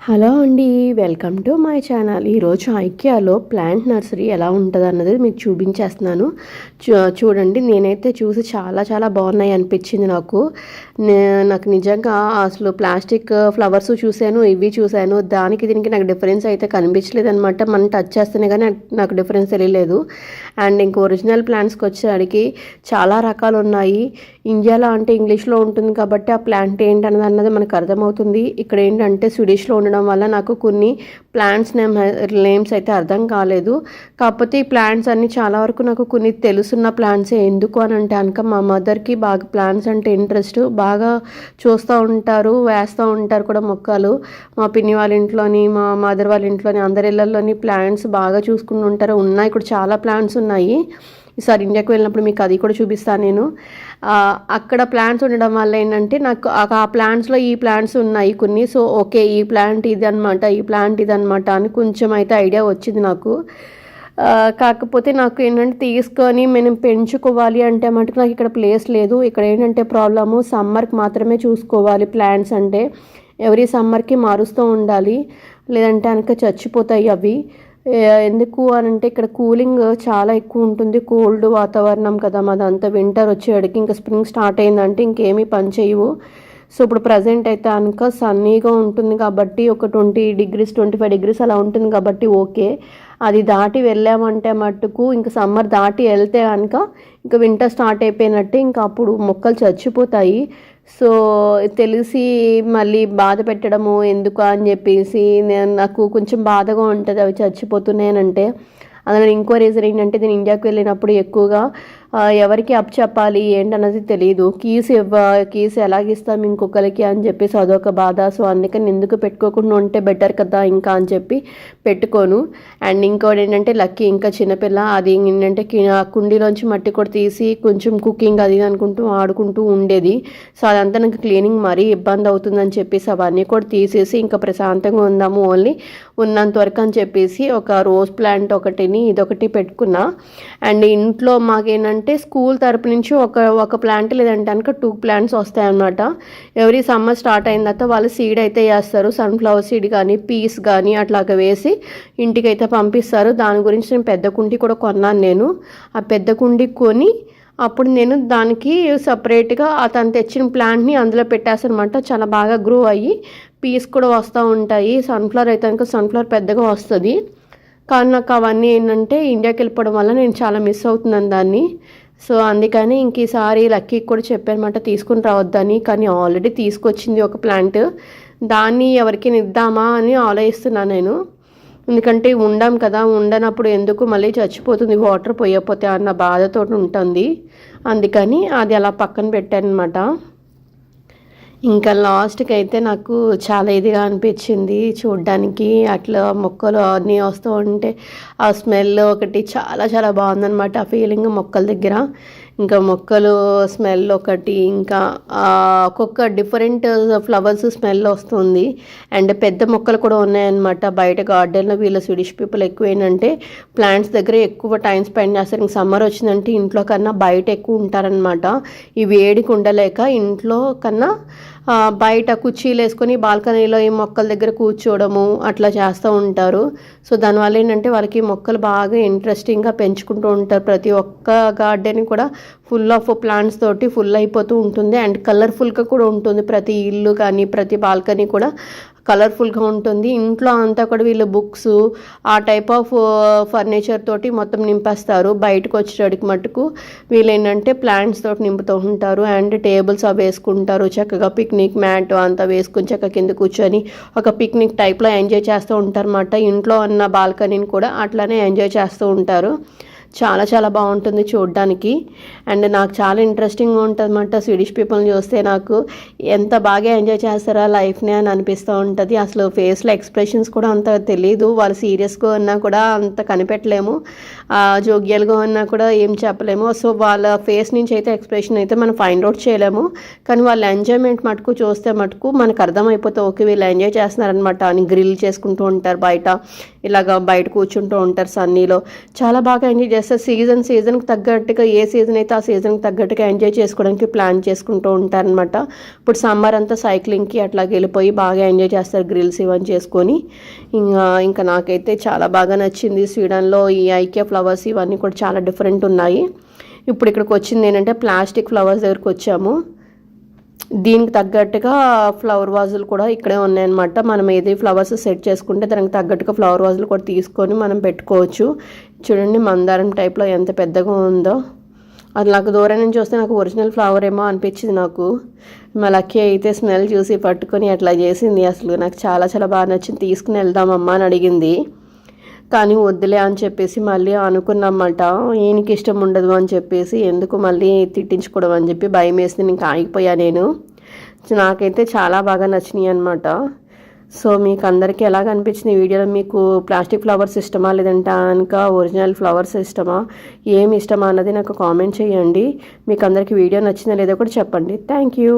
Hello అండి. Welcome to my channel. ఈరోజు ఐకియాలో plant nursery ఎలా ఉంటుంది అన్నది మీకు చూపించేస్తున్నాను. చూడండి, నేనైతే చూసి చాలా చాలా బాగున్నాయి అనిపించింది నాకు. నాకు నిజంగా అసలు ప్లాస్టిక్ ఫ్లవర్స్ చూశాను, ఇవి చూశాను, దానికి దీనికి నాకు డిఫరెన్స్ అయితే కనిపించలేదు అనమాట. మనం టచ్ చేస్తేనే కానీ నాకు డిఫరెన్స్ తెలియలేదు. అండ్ ఇంక ఒరిజినల్ ప్లాంట్స్కి వచ్చేసరికి చాలా రకాలు ఉన్నాయి. ఇండియాలో అంటే ఇంగ్లీష్లో ఉంటుంది కాబట్టి ఆ ప్లాంట్ ఏంటన్నది మనకు అర్థమవుతుంది. ఇక్కడ ఏంటంటే స్వీడిష్లో ఉండడం వల్ల నాకు కొన్ని ప్లాంట్స్ నేమ్స్ అయితే అర్థం కాలేదు. కాకపోతే ఈ ప్లాంట్స్ అన్నీ చాలా వరకు నాకు కొన్ని తెలుసున్న ప్లాంట్సే. ఎందుకు అని అంటే కనుక మా మదర్కి బాగా ప్లాంట్స్ అంటే ఇంట్రెస్ట్, బాగా చూస్తూ ఉంటారు, వేస్తూ ఉంటారు కూడా మొక్కలు. మా పిన్ని వాళ్ళ ఇంట్లోని, మా మదర్ వాళ్ళ ఇంట్లోని, అందరి ఇళ్ళల్లోని ప్లాంట్స్ బాగా చూసుకుని ఉంటారు. ఉన్నాయి ఇక్కడ చాలా ప్లాంట్స్ ఉన్నాయి. ఈసారి ఇండియాకి వెళ్ళినప్పుడు మీకు అది కూడా చూపిస్తాను నేను. అక్కడ ప్లాంట్స్ ఉండడం వల్ల ఏంటంటే నాకు ఆ ప్లాంట్స్లో ఈ ప్లాంట్స్ ఉన్నాయి కొన్ని. సో ఓకే, ఈ ప్లాంట్ ఇది అనమాట, ఈ ప్లాంట్ ఇది అనమాట అని కొంచెం అయితే ఐడియా వచ్చింది నాకు. కాకపోతే నాకు ఏంటంటే తీసుకొని మనం పెంచుకోవాలి అంటే మటుకు నాకు ఇక్కడ ప్లేస్ లేదు. ఇక్కడ ఏంటంటే ప్రాబ్లము, సమ్మర్కి మాత్రమే చూసుకోవాలి ప్లాంట్స్ అంటే. ఎవ్రీ సమ్మర్కి మారుస్తూ ఉండాలి, లేదంటే కనుక చచ్చిపోతాయి అవి. ఎందుకు అని అంటే ఇక్కడ కూలింగ్ చాలా ఎక్కువ ఉంటుంది, కోల్డ్ వాతావరణం కదా మాదంతా. వింటర్ వచ్చేవాడికి ఇంకా స్ప్రింగ్ స్టార్ట్ అయిందంటే ఇంకేమీ పని చేయవు. సో ఇప్పుడు ప్రజెంట్ అయితే కనుక సన్నీగా ఉంటుంది కాబట్టి ఒక 20 degrees 25 degrees అలా ఉంటుంది కాబట్టి ఓకే. అది దాటి వెళ్ళామంటే మట్టుకు ఇంకా సమ్మర్ దాటి వెళ్తే కనుక ఇంకా వింటర్ స్టార్ట్ అయిపోయినట్టే. ఇంకా అప్పుడు మొక్కలు చచ్చిపోతాయి. సో తెలిసి మళ్ళీ బాధ పెట్టడము ఎందుకు అని చెప్పేసి నాకు కొంచెం బాధగా ఉంటుంది అవి చచ్చిపోతున్నాయనంటే. అందులో ఇంకో రీజన్ ఏంటంటే నేను ఇండియాకి వెళ్ళినప్పుడు ఎక్కువగా ఎవరికి అప్ చెప్పాలి ఏంటన్నది తెలియదు. కీస్ ఎలాగిస్తాం ఇంకొకరికి అని చెప్పేసి అదొక బాధ. సో అందుకని ఎందుకు పెట్టుకోకుండా ఉంటే బెటర్ కదా ఇంకా అని చెప్పి పెట్టుకోను. అండ్ ఇంకోటి ఏంటంటే లక్కీ ఇంకా చిన్నపిల్ల, అది ఏంటంటే కుండీలోంచి మట్టి కూడా తీసి కొంచెం కుకింగ్ అది అనుకుంటూ ఆడుకుంటూ ఉండేది. సో అదంతా నాకు క్లీనింగ్ మరీ ఇబ్బంది అవుతుందని చెప్పేసి అవన్నీ కూడా తీసేసి ఇంకా ప్రశాంతంగా ఉందాము ఓన్లీ ఉన్నంత వరకు అని చెప్పేసి ఒక రోజ్ ప్లాంట్ ఒకటిని ఇదొకటి పెట్టుకున్నా. అండ్ ఇంట్లో మాకేంటంటే స్కూల్ తరపు నుంచి ఒక ప్లాంట్ లేదంటే కనుక 2 plants వస్తాయన్నమాట. ఎవ్రీ సమ్మర్ స్టార్ట్ అయిన తర్వాత వాళ్ళు సీడ్ అయితే వేస్తారు, సన్ఫ్లవర్ సీడ్ కానీ పీస్ కానీ అట్లాగా వేసి ఇంటికి అయితే పంపిస్తారు. దాని గురించి నేను పెద్ద కుండీ కూడా కొన్నాను. నేను ఆ పెద్ద కుండీ కొని అప్పుడు నేను దానికి సపరేట్గా అతను తెచ్చిన ప్లాంట్ని అందులో పెట్టేస్తాను అనమాట. చాలా బాగా గ్రో అయ్యి పీస్ కూడా వస్తూ ఉంటాయి. సన్ఫ్లవర్ అయితే కనుక సన్ఫ్లవర్ పెద్దగా వస్తుంది. కానీ నాకు అవన్నీ ఏంటంటే ఇండియాకి వెళ్ళిపోవడం వల్ల నేను చాలా మిస్ అవుతున్నాను దాన్ని. సో అందుకని ఇంక ఈసారి లక్కీకి కూడా చెప్పానమాట తీసుకుని రావద్దని. కానీ ఆల్రెడీ తీసుకొచ్చింది ఒక ప్లాంట్, దాన్ని ఎవరికైనా ఇద్దామా అని ఆలోచిస్తున్నాను నేను. ఎందుకంటే ఉండాం కదా, ఉండనప్పుడు ఎందుకు మళ్ళీ చచ్చిపోతుంది వాటర్ పోయకపోతే అన్న బాధతో ఉంటుంది. అందుకని అది అలా పక్కన పెట్టాను అనమాట. ఇంకా లాస్ట్కి అయితే నాకు చాలా ఇదిగా అనిపించింది చూడ్డానికి. అట్లా మొక్కలు అన్నీ వస్తూ ఉంటే ఆ స్మెల్ ఒకటి చాలా చాలా బాగుందనమాట. ఆ ఫీలింగ్ మొక్కల దగ్గర, ఇంకా మొక్కలు స్మెల్ ఒకటి, ఇంకా ఒక్కొక్క డిఫరెంట్ ఫ్లవర్స్ స్మెల్ వస్తుంది. అండ్ పెద్ద మొక్కలు కూడా ఉన్నాయన్నమాట బయట గార్డెన్లో. వీళ్ళ స్వీడిష్ పీపుల్ ఎక్కువ ఏంటంటే ప్లాంట్స్ దగ్గర ఎక్కువ టైం స్పెండ్ చేస్తారు. ఇంక సమ్మర్ వచ్చిందంటే ఇంట్లో కన్నా బయట ఎక్కువ ఉంటారనమాట. ఈ వేడికి ఉండలేక ఇంట్లో కన్నా బయట కుర్చీలు వేసుకొని బాల్కనీలో ఈ మొక్కల దగ్గర కూర్చోవడము అట్లా చేస్తూ ఉంటారు. సో దానివల్ల ఏంటంటే వాళ్ళకి మొక్కలు బాగా ఇంట్రెస్టింగ్గా పెంచుకుంటూ ఉంటారు. ప్రతి ఒక్క గార్డెన్ కూడా ఫుల్ ఆఫ్ ప్లాంట్స్ తోటి ఫుల్ అయిపోతూ ఉంటుంది. అండ్ కలర్ఫుల్గా కూడా ఉంటుంది. ప్రతి ఇల్లు కానీ ప్రతి బాల్కనీ కూడా కలర్ఫుల్గా ఉంటుంది. ఇంట్లో అంతా కూడా వీళ్ళు బుక్స్ ఆ టైప్ ఆఫ్ ఫర్నిచర్ తోటి మొత్తం నింపేస్తారు. బయటకు వచ్చేటికి మటుకు వీళ్ళు ఏంటంటే ప్లాంట్స్ తోటి నింపుతూ ఉంటారు. అండ్ టేబుల్స్ అవి వేసుకుంటారు చక్కగా, పిక్నిక్ మ్యాట్ అంతా వేసుకుని చక్కగా కింద కూర్చొని ఒక పిక్నిక్ టైప్లో ఎంజాయ్ చేస్తూ ఉంటారు అన్నమాట. ఇంట్లో ఉన్న బాల్కనీని కూడా అట్లానే ఎంజాయ్ చేస్తూ ఉంటారు. చాలా చాలా బాగుంటుంది చూడడానికి. అండ్ నాకు చాలా ఇంట్రెస్టింగ్గా ఉంటుంది అన్నమాట. స్వీడిష్ పీపుల్ని చూస్తే నాకు ఎంత బాగా ఎంజాయ్ చేస్తారా లైఫ్ని అని అనిపిస్తూ ఉంటుంది. అసలు ఫేస్లో ఎక్స్ప్రెషన్స్ కూడా అంత తెలీదు. వాళ్ళు సీరియస్గా ఉన్నా కూడా అంత కనిపెట్టలేము, జోగ్యాలుగా ఉన్నా కూడా ఏం చెప్పలేము. సో వాళ్ళ ఫేస్ నుంచి అయితే ఎక్స్ప్రెషన్ అయితే మనం ఫైండ్ అవుట్ చేయలేము. కానీ వాళ్ళ ఎంజాయ్మెంట్ మటుకు చూస్తే మటుకు మనకు అర్థమైపోతుంది, ఓకే వీళ్ళు ఎంజాయ్ చేస్తున్నారనమాట అని. గ్రిల్ చేసుకుంటూ ఉంటారు బయట, ఇలాగ బయట కూర్చుంటూ ఉంటారు సన్నీలో. చాలా బాగా ఎంజాయ్ చేస్తారు. చేస్తారు, సీజన్కి తగ్గట్టుగా ఏ సీజన్ అయితే ఆ సీజన్కి తగ్గట్టుగా ఎంజాయ్ చేసుకోవడానికి ప్లాన్ చేసుకుంటూ ఉంటారనమాట. ఇప్పుడు సమ్మర్ అంతా సైక్లింగ్కి అట్లా వెళ్ళిపోయి బాగా ఎంజాయ్ చేస్తారు, గ్రిల్స్ ఇవన్నీ చేసుకొని. ఇంకా నాకైతే చాలా బాగా నచ్చింది. స్వీడన్లో ఈ ఐకియా ఫ్లవర్స్ ఇవన్నీ కూడా చాలా డిఫరెంట్ ఉన్నాయి. ఇప్పుడు ఇక్కడికి వచ్చింది ఏంటంటే ప్లాస్టిక్ ఫ్లవర్స్ దగ్గరికి వచ్చాము. దీనికి తగ్గట్టుగా ఫ్లవర్ వాజులు కూడా ఇక్కడే ఉన్నాయన్నమాట. మనం ఏది ఫ్లవర్స్ సెట్ చేసుకుంటే దానికి తగ్గట్టుగా ఫ్లవర్ వాజులు కూడా తీసుకొని మనం పెట్టుకోవచ్చు. చూడండి మందారం టైప్లో ఎంత పెద్దగా ఉందో. అది నాకు దూరం నుంచి వస్తే నాకు ఒరిజినల్ ఫ్లవర్ ఏమో అనిపించింది నాకు. మా లక్కీ అయితే స్మెల్ చూసి పట్టుకొని అట్లా చేసింది. అసలు నాకు చాలా చాలా బాగా నచ్చింది. తీసుకుని వెళ్దామమ్మా అని అడిగింది, కానీ వద్దులే అని చెప్పేసి మళ్ళీ అనుకున్నమాట. ఈయనకి ఇష్టం ఉండదు అని చెప్పేసి ఎందుకు మళ్ళీ తిట్టించుకోవడం అని చెప్పి భయం వేసి ఇంకా ఆగిపోయా నేను. నాకైతే చాలా బాగా నచ్చినాయి అనమాట. సో మీకు అందరికీ ఎలాగ అనిపించింది ఈ వీడియోలో? మీకు ప్లాస్టిక్ ఫ్లవర్స్ ఇష్టమా, లేదంటే ఇంకా ఒరిజినల్ ఫ్లవర్స్ ఇష్టమా, ఏమి ఇష్టమా అన్నది నాకు కామెంట్ చేయండి. మీకు అందరికీ వీడియో నచ్చిందా లేదో కూడా చెప్పండి. Thank you.